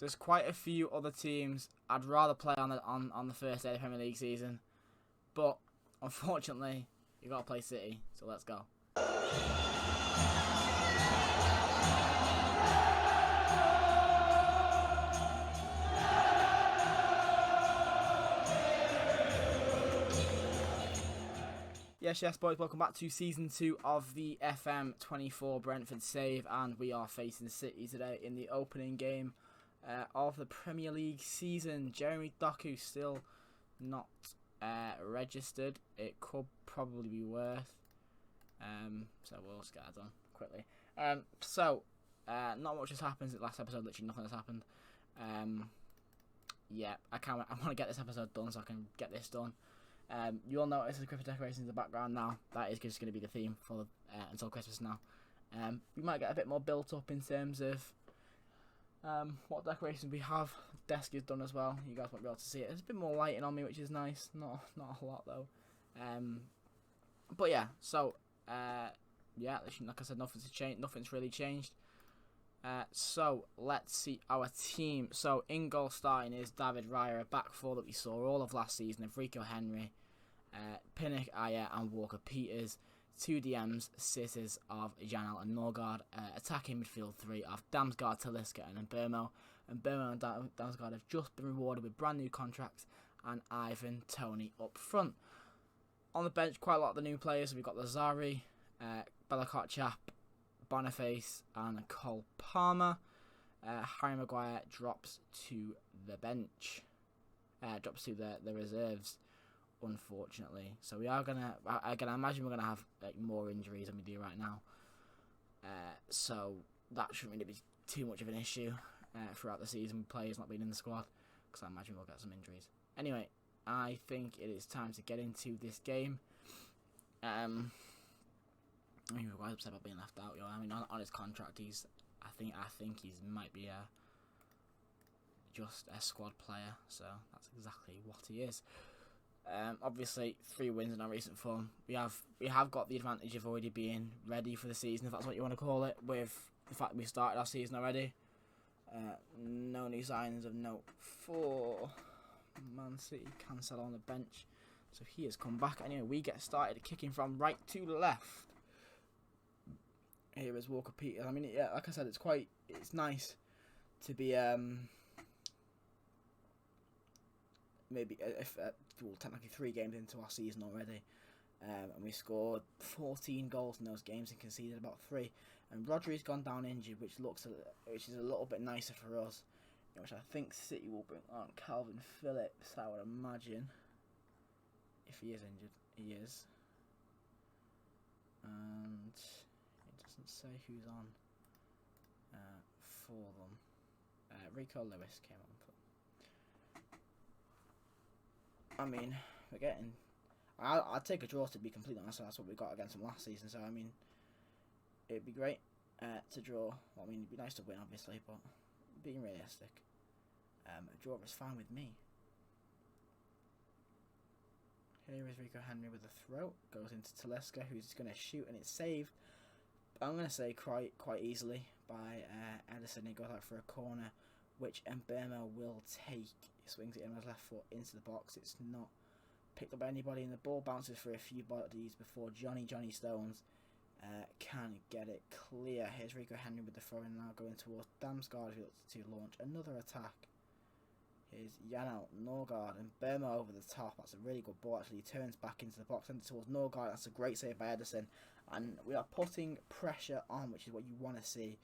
There's quite a few other teams I'd rather play on the first day of the Premier League season, but unfortunately, you got to play City. So let's go. Yes, boys, welcome back to Season 2 of the FM24 Brentford Save, and we are facing City today in the opening game of the Premier League season. Jeremy Doku still not registered. It could probably be worth, so we'll just get that done quickly. Not much has happened since the last episode, literally nothing has happened. I want to get this episode done so I can get this done. You'll notice the Christmas decorations in the background now. That is just going to be the theme for until Christmas now. We might get a bit more built up in terms of what decorations we have. Desk is done as well. You guys won't be able to see it. There's a bit more lighting on me, which is nice. Not a whole lot though. Like I said, nothing's really changed. So let's see our team. So in goal starting is David Raya, a back four that we saw all of last season of Rico Henry, Pinnock, Ayer and Walker Peters. Two DMs, sitters of Janel and Norgard. Attacking midfield three of Damsgaard, Talisca and Mbermo. And Mbermo and Damsgaard have just been rewarded with brand new contracts, and Ivan Toney up front. On the bench, quite a lot of the new players. We've got Lazari, Bellacott, Boniface and Cole Palmer. Harry Maguire drops to the bench. Drops to the reserves, unfortunately. So we are gonna. I imagine we're gonna have more injuries than we do right now. So that shouldn't really be too much of an issue throughout the season. Players not being in the squad, because I imagine we'll get some injuries. Anyway, I think it is time to get into this game. We're quite upset about being left out. I mean, on his contract, I think he might be just a squad player. So that's exactly what he is. Obviously, 3 wins in our recent form. We have got the advantage of already being ready for the season, if that's what you want to call it. With the fact that we started our season already. No new signings of note for Man City. Cancel on the bench, so he has come back. Anyway, we get started kicking from right to left. Here is Walker Peters. I mean, yeah, like I said, it's nice to be technically 3 games into our season already, and we scored 14 goals in those games and conceded about 3. And Rodri's gone down injured, which is a little bit nicer for us, which I think City will bring on Calvin Phillips. I would imagine, if he is injured, he is, and say who's on for them. Rico Lewis came on for them. I mean, we're getting. I'd take a draw, to be completely honest. That's what we got against them last season. So I mean, it'd be great to draw. Well, I mean, it'd be nice to win, obviously, but being realistic, a draw is fine with me. Here is Rico Henry with a throw. Goes into Talisca, who's going to shoot, and it's saved. I'm going to say quite easily by Edison. He goes out for a corner, which Mbermo will take. He swings it in with his left foot into the box. It's not picked up by anybody, and the ball bounces for a few bodies before Johnny Stones can get it clear. Here's Rico Henry with the throw in now, going towards Damsgaard, who looks to launch another attack. Here's Janel, Norgard, and Burma over the top. That's a really good ball, actually. He turns back into the box, sends it towards Norgard. That's a great save by Edison. And we are putting pressure on, which is what you want to see.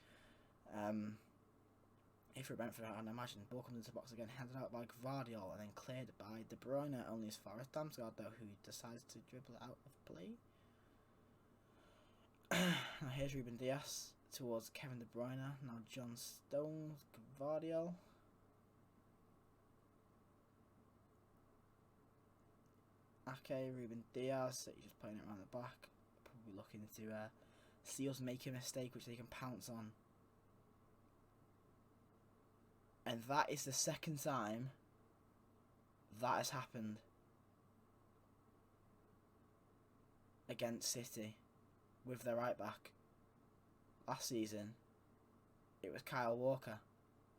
If you're Brenford, and I imagine the ball comes into the box again, handed out by Gvardiol, and then cleared by De Bruyne, only as far as Damsgaard, though, who decides to dribble it out of play. Now here's Ruben Dias towards Kevin De Bruyne. Now John Stones, Gvardiol. Okay, Ruben Dias, he's just playing it around the back. Probably looking to see us make a mistake which they can pounce on. And that is the second time that has happened against City with their right back. Last season, it was Kyle Walker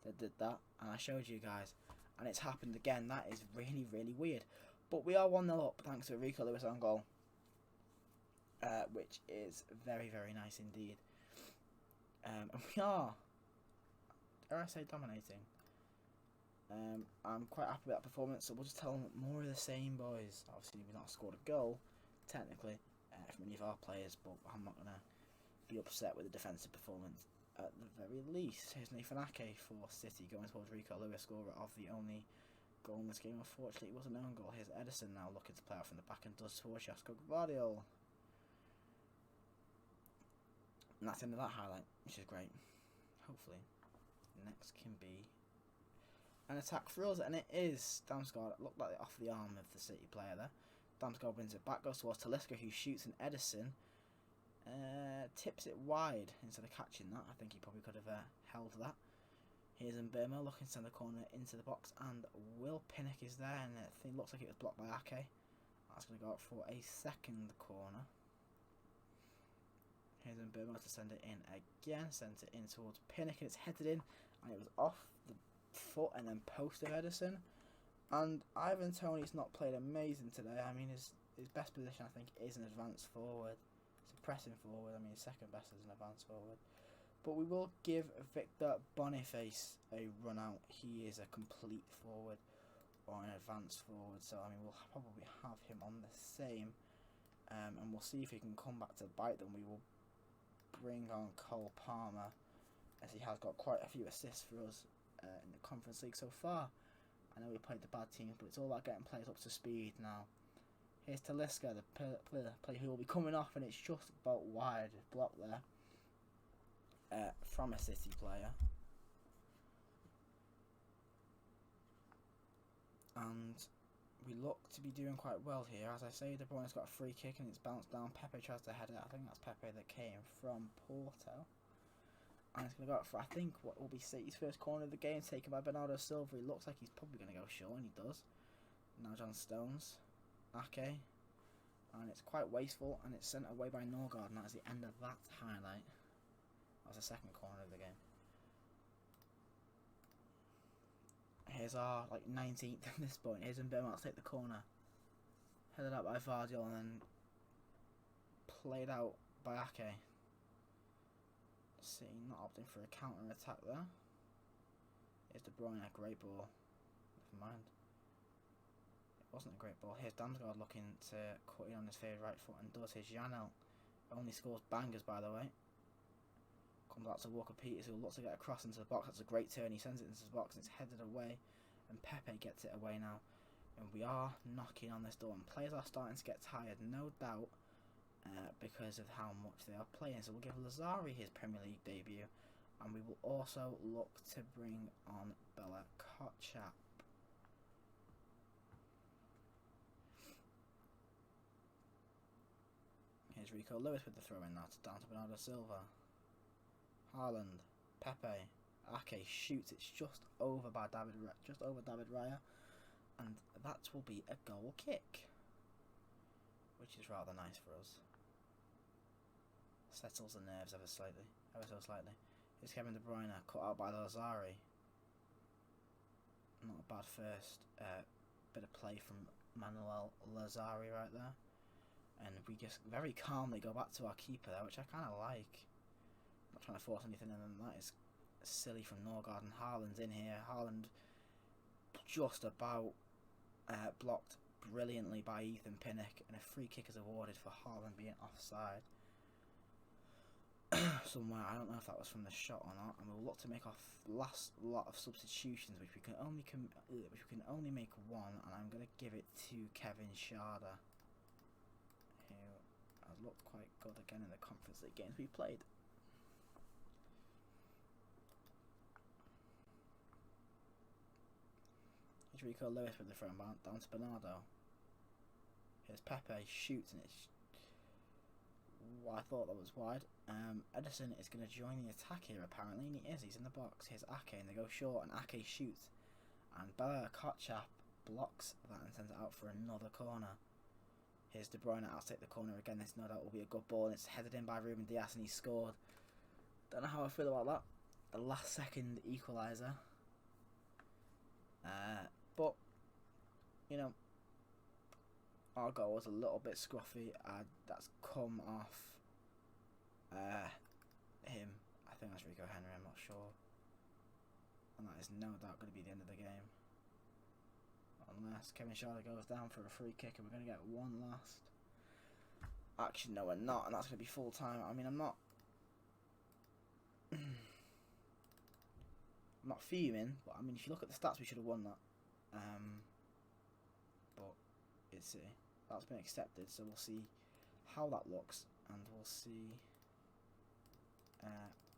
that did that. and I showed you guys, and it's happened again. That is really, really weird. But we are 1-0 up thanks to a Rico Lewis on goal, which is very, very nice indeed. And we are, dare I say, dominating. I'm quite happy with that performance, so we'll just tell them more of the same, boys. Obviously, we've not scored a goal, technically, from any of our players, but I'm not going to be upset with the defensive performance at the very least. Here's Nathan Ake for City going towards Rico Lewis, scorer of the only goal in this game. Unfortunately, it was an own goal. Here's Edison now looking to play out from the back and does towards Jasko Gvardiol. And that's the end of that highlight, which is great. Hopefully, next can be an attack for us, and it is. Damsgaard looked like off the arm of the City player there. Damsgaard wins it back, goes towards Talisca, who shoots, and Edison tips it wide instead of catching that. I think he probably could have held that. Here's Mbemo looking to send the corner into the box, and Will Pinnock is there, and it looks like it was blocked by Ake. That's going to go out for a second corner. Here's Mbemo to send it in again, sends it in towards Pinnock, and it's headed in, and it was off the foot and then post of Edison. And Ivan Toney's not played amazing today. I mean, his best position, I think, is an advanced forward. It's a pressing forward. I mean, his second best is an advanced forward. But we will give Victor Boniface a run out. He is a complete forward or an advanced forward. So, I mean, we'll probably have him on the same. And we'll see if he can come back to bite them. We will bring on Cole Palmer, as he has got quite a few assists for us in the Conference League so far. I know we played the bad teams, but it's all about getting players up to speed now. Here's Talisca, the player who will be coming off, and it's just about wide. Block there from a City player. And we look to be doing quite well here. As I say, De Bruyne's got a free kick, and it's bounced down. Pepe tries to head it. I think that's Pepe that came from Porto. And it's going to go out for, I think, what will be City's first corner of the game, taken by Bernardo Silva. He looks like he's probably going to go short, and he does. Now John Stones. Ake. And it's quite wasteful, and it's sent away by Norgard, and that is the end of that highlight. That was the second corner of the game. Here's our, 19th at this point. Here's Mbemo to take the corner. Headed out by Gvardiol, and then played out by Ake. City not opting for a counter attack there. Here's De Bruyne, a great ball. Never mind. It wasn't a great ball. Here's Damsgaard looking to cut in on his favourite right foot and does. Here's Janelt. Only scores bangers, by the way. Comes out to Walker Peters, who looks to get across into the box. That's a great turn. He sends it into the box and it's headed away. And Pepe gets it away now. And we are knocking on this door. And players are starting to get tired, no doubt. Because of how much they are playing. So we'll give Lazari his Premier League debut, and we will also look to bring on Bella Kotchap. Here's Rico Lewis with the throw in now, down to Bernardo Silva. Haaland, Pepe, Ake shoots. It's just over by David Raya, and that will be a goal kick, which is rather nice for us. Settles the nerves ever so slightly. Here's Kevin De Bruyne, cut out by Lazari. Not a bad first bit of play from Manuel Lazari right there. And we just very calmly go back to our keeper there, which I kind of like. Not trying to force anything in, and that is silly from Norgard, and Haaland's in here. Haaland just about blocked brilliantly by Ethan Pinnock, and a free kick is awarded for Haaland being offside. Somewhere, I don't know if that was from the shot or not, and we'll look to make our last lot of substitutions, which we can only make one, and I'm going to give it to Kevin Schade, who has looked quite good again in the Conference League games we played. Here's Rico Lewis with the throw down to Bernardo. Here's Pepe, shoots, and it's I thought that was wide. Edison is going to join the attack here apparently, and he is. He's in the box. Here's Ake, and they go short, and Ake shoots. And Bella Kotchap blocks that and sends it out for another corner. Here's De Bruyne out to take the corner again. This no doubt will be a good ball, and it's headed in by Ruben Dias, and he scored. Don't know how I feel about that. The last second equaliser. our goal was a little bit scruffy. That's come off him. I think that's Rico Henry, I'm not sure. And that is no doubt going to be the end of the game. Unless Kevin Charlotte goes down for a free kick and we're going to get one last. Actually, no, we're not, and that's going to be full time. I mean, I'm not fuming, but I mean, if you look at the stats, we should have won that. But it's that's been accepted, so we'll see how that looks, and we'll see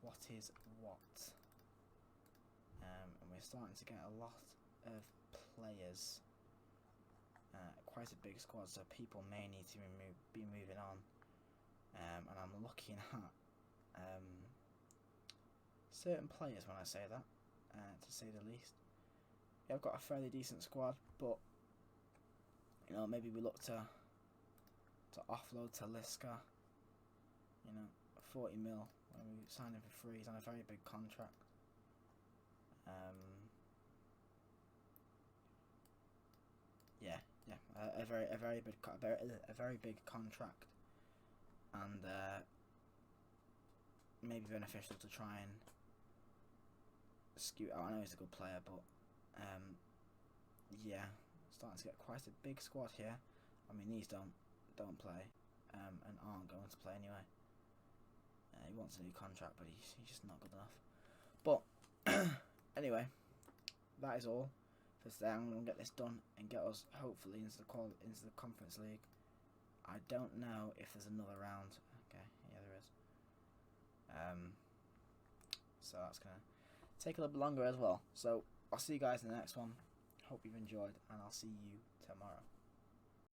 what is what. And we're starting to get a lot of players. Quite a big squad, so people may need to be moving on. And I'm looking at certain players when I say that, to say the least. Yeah, I've got a fairly decent squad, but you know, maybe we look to offload to Liska. You know, 40 mil when we signed him for free. He's on a very big contract. A very big contract, and maybe beneficial to try and scoot out. I know he's a good player, but yeah, starting to get quite a big squad here. I mean, these don't play and aren't going to play anyway. He wants a new contract, but he's just not good enough. But anyway, that is all for today. I'm going to get this done and get us hopefully into the Conference League. I don't know if there's another round. Okay, yeah, there is. So that's going to take a little bit longer as well. So I'll see you guys in the next one. Hope you've enjoyed, and I'll see you tomorrow.